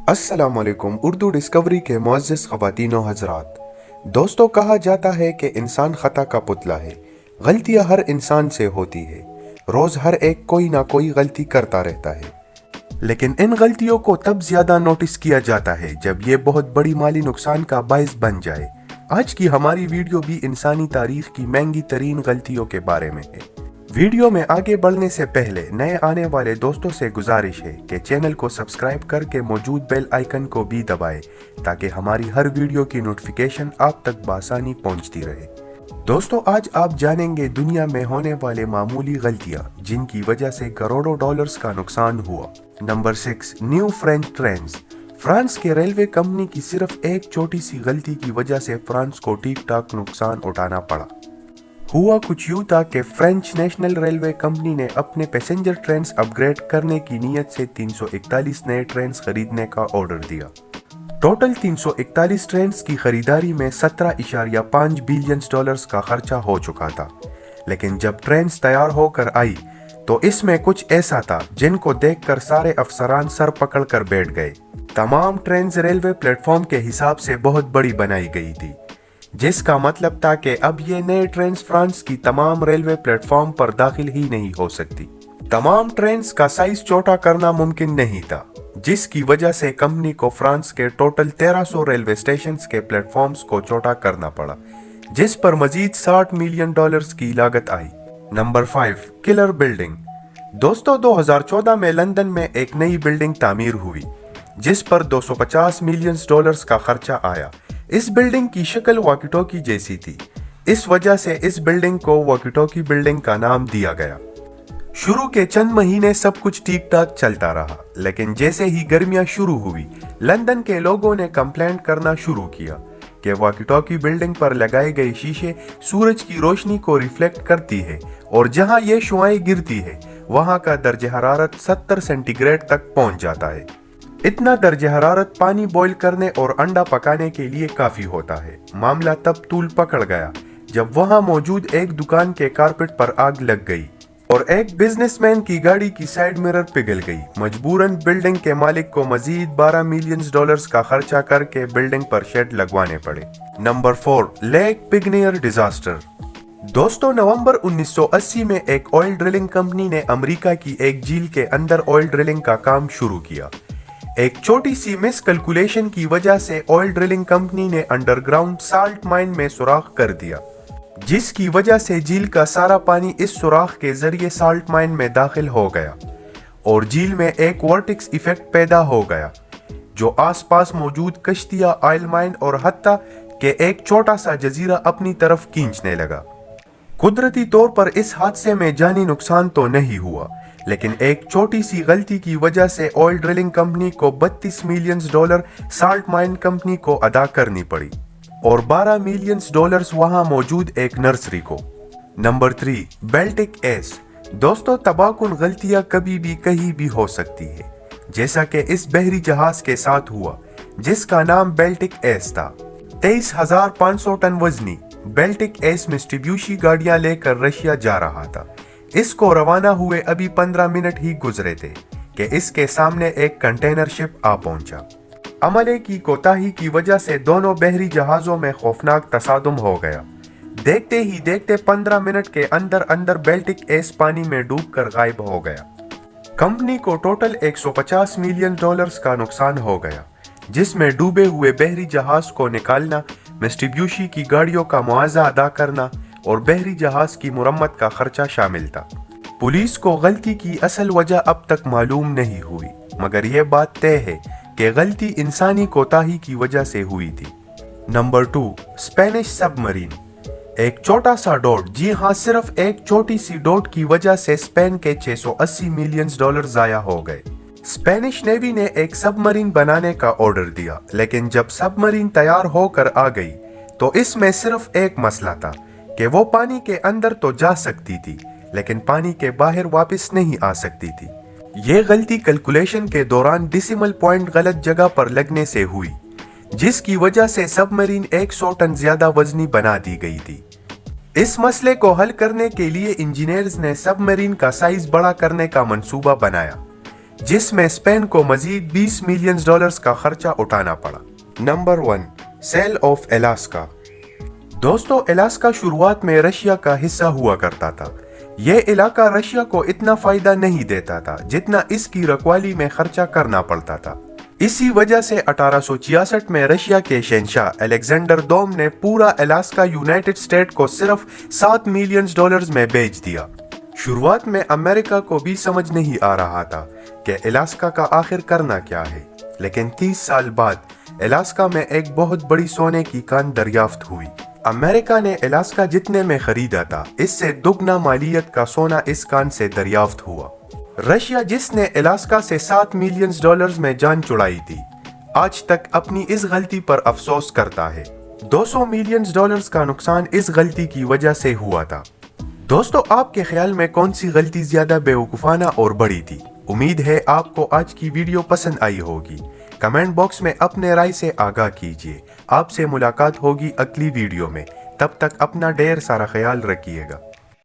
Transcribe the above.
अस्सलाम वालेकुम। उर्दू डिस्कवरी के मुअज़्ज़िज़ ख़वातीन व हज़रात, दोस्तों, कहा जाता है कि इंसान ख़ता का पुतला है। गलतियाँ हर इंसान से होती है। रोज़ हर एक कोई ना कोई गलती करता रहता है, लेकिन इन गलतियों को तब ज़्यादा नोटिस किया जाता है जब ये बहुत बड़ी माली नुकसान का बाइस बन जाए। आज की हमारी वीडियो भी इंसानी तारीख की महंगी तरीन गलतियों के बारे में है। वीडियो में आगे बढ़ने से पहले नए आने वाले दोस्तों से गुजारिश है कि चैनल को सब्सक्राइब करके मौजूद बेल आइकन को भी दबाएं ताकि हमारी हर वीडियो की नोटिफिकेशन आप तक बासानी पहुंचती रहे। दोस्तों, आज आप जानेंगे दुनिया में होने वाले मामूली गलतियां जिनकी वजह से करोड़ों डॉलर्स का नुकसान हुआ। Number 6, new French trains. France के रेलवे कंपनी की सिर्फ एक छोटी सी गलती की वजह से फ्रांस को ठीक ठाक नुकसान उठाना पड़ा। हुआ कुछ यूं था कि फ्रेंच नेशनल रेलवे कंपनी ने अपने पैसेंजर ट्रेन्स अपग्रेड करने की नीयत से 341 नए ट्रेन्स खरीदने का ऑर्डर दिया। टोटल 341 ट्रेन्स की खरीदारी में 17.5 बिलियन डॉलर्स का खर्चा हो चुका था। लेकिन जब ट्रेन्स तैयार होकर आई तो इसमें कुछ ऐसा था जिनको देखकर सारे अफसरान सर पकड़ कर बैठ गए। तमाम ट्रेन्स रेलवे प्लेटफॉर्म के हिसाब से बहुत बड़ी बनाई गई थी, जिसका मतलब था कि अब ये नए ट्रेन्स फ्रांस की तमाम रेलवे प्लेटफॉर्म पर दाखिल ही नहीं हो सकती। तमाम ट्रेन्स का साइज छोटा करना मुमकिन नहीं था, जिसकी वजह से कंपनी को फ्रांस के टोटल 1300 रेलवे स्टेशंस के प्लेटफॉर्म्स को छोटा करना पड़ा, जिस पर मजीद 60 मिलियन डॉलर्स की लागत आई। Number 5, killer building. दोस्तों, 2014 में लंदन में एक नई बिल्डिंग तामीर हुई जिस पर 250 मिलियन डॉलर्स का खर्चा आया। इस बिल्डिंग की शक्ल वॉकी टॉकी जैसी थी, इस वजह से इस बिल्डिंग को वॉकी टॉकी बिल्डिंग का नाम दिया गया। शुरू के चंद महीने सब कुछ ठीक ठाक चलता रहा, लेकिन जैसे ही गर्मियां शुरू हुई, लंदन के लोगों ने कंप्लेंट करना शुरू किया कि वॉकी टॉकी बिल्डिंग पर लगाए गए शीशे सूरज की रोशनी को रिफ्लेक्ट करती है और जहां ये शुआएं गिरती है वहां का दर्जे हरारत 70 सेंटीग्रेड तक पहुंच जाता है। इतना दर्जे हरारत पानी बॉईल करने और अंडा पकाने के लिए काफी होता है। मामला तब तूल पकड़ गया जब वहां मौजूद एक दुकान के कारपेट पर आग लग गई और एक बिजनेसमैन की गाड़ी की साइड मिरर पिघल गई। मजबूरन बिल्डिंग के मालिक को मजीद 12 मिलियन डॉलर्स का खर्चा करके बिल्डिंग पर शेड लगवाने पड़े। Number 4, lake Peigneur disaster. दोस्तों, नवंबर 1980 में एक ऑयल ड्रिलिंग कंपनी ने अमेरिका की एक झील के अंदर ऑयल ड्रिलिंग का काम शुरू किया। एक छोटी सी मिस कैलकुलेशन की वजह से ऑयल ड्रिलिंग कंपनी ने अंडरग्राउंड साल्ट माइन में सुराख कर दिया, जिसकी वजह से झील का सारा पानी इस सुराख के जरिए साल्ट माइन में दाखिल हो गया और झील में एक वॉर्टिक्स इफेक्ट पैदा हो गया जो आसपास मौजूद कश्तियां, ऑयल माइन और हत्ता के एक छोटा सा जजीरा अपनी तरफ खींचने लगा। कुदरती तौर पर इस हादसे में जानी नुकसान तो नहीं हुआ, लेकिन एक छोटी सी गलती की वजह से ऑयल ड्रिलिंग कंपनी को 32 million dollar salt mine company को अदा करनी पड़ी और 12 मिलियन डॉलर्स वहां मौजूद एक नर्सरी को। Number 3, Baltic sea. दोस्तों, तबाहकुन गलतियां कभी भी कहीं भी हो सकती है, जैसा कि इस बहरी जहाज के साथ हुआ जिसका नाम बेल्टिक एस था। 23,500 टन वजनी बेल्टिक एस मित्सुबिशी गाड़ियां लेकर रशिया जा रहा था। इसको रवाना हुए अभी 15 मिनट ही गुजरे थे कि इसके सामने एक कंटेनर शिप आ पहुंचा। अमले की कोताही की वजह से दोनों बहरी जहाजों में खौफनाक तसादुम हो गया। देखते ही देखते 15 मिनट के अंदर अंदर बेल्टिक एस पानी में डूबकर गायब हो गया। कंपनी को टोटल 150 मिलियन डॉलर्स का नुकसान हो गया, जिसमें डूबे हुए बहरी जहाज को निकालना, मित्सुबिशी की गाड़ियों का मुआवजा अदा करना और बहरी जहाज की मुरम्मत का खर्चा शामिल था। पुलिस को गलती की असल वजह अब तक मालूम नहीं हुई, मगर यह बात तय है कि गलती इंसानी कोताही की वजह से हुई थी। Number 2, Spanish submarine. एक छोटा सा डॉट, जी हाँ, सिर्फ एक छोटी सी डॉट की वजह से स्पेन के 680 मिलियन डॉलर जाया हो गए। स्पेनिश नेवी ने एक सबमरीन बनाने का ऑर्डर दिया, लेकिन जब सबमरीन तैयार होकर आ गई तो इसमें सिर्फ एक मसला था कि वो पानी के अंदर तो जा सकती थी, लेकिन पानी के बाहर वापस नहीं आ सकती थी। ये गलती कैलकुलेशन के दौरान डेसिमल पॉइंट गलत जगह पर लगने से हुई, जिसकी वजह से सबमरीन 100 टन ज्यादा वजनी बना दी गई थी। इस मसले को हल करने के लिए इंजीनियर्स ने सबमरीन का साइज बड़ा करने का मंसूबा बनाया, जिस में स्पेन को मजीद $20 मिलियन का खर्चा उठाना पड़ा। Number 1, sale of Alaska. दोस्तों, अलास्का शुरुआत में रशिया का हिस्सा हुआ करता था। यह इलाका रशिया को इतना फायदा नहीं देता था जितना इसकी रखवाली में खर्चा करना पड़ता था। इसी वजह से 1866 में रशिया के शहंशाह अलेक्जेंडर दोम ने पूरा अलास्का यूनाइटेड स्टेट को सिर्फ $7 मिलियन में बेच दिया। शुरुआत में अमेरिका को भी समझ नहीं आ रहा था कि अलास्का का आखिर करना क्या है, लेकिन 30 साल बाद अलास्का में एक बहुत बड़ी सोने की कान दरियाफ्त हुई। अमेरिका ने अलास्का जितने में खरीदा था, इससे दुगना मालियत का सोना इस कान से दरियाफ्त हुआ। रशिया, जिसने अलास्का से $7 मिलियन में जान चुराई थी, आज तक अपनी इस गलती पर अफसोस करता है। $200 मिलियन का नुकसान इस गलती की वजह से हुआ था। दोस्तों, आपके ख्याल में कौन सी गलती ज्यादा बेवकूफाना और बड़ी थी? उम्मीद है आपको आज की वीडियो पसंद आई होगी। कमेंट बॉक्स में अपने राय से आगाह कीजिए। आपसे मुलाकात होगी अगली वीडियो में। तब तक अपना ढेर सारा ख्याल रखिएगा।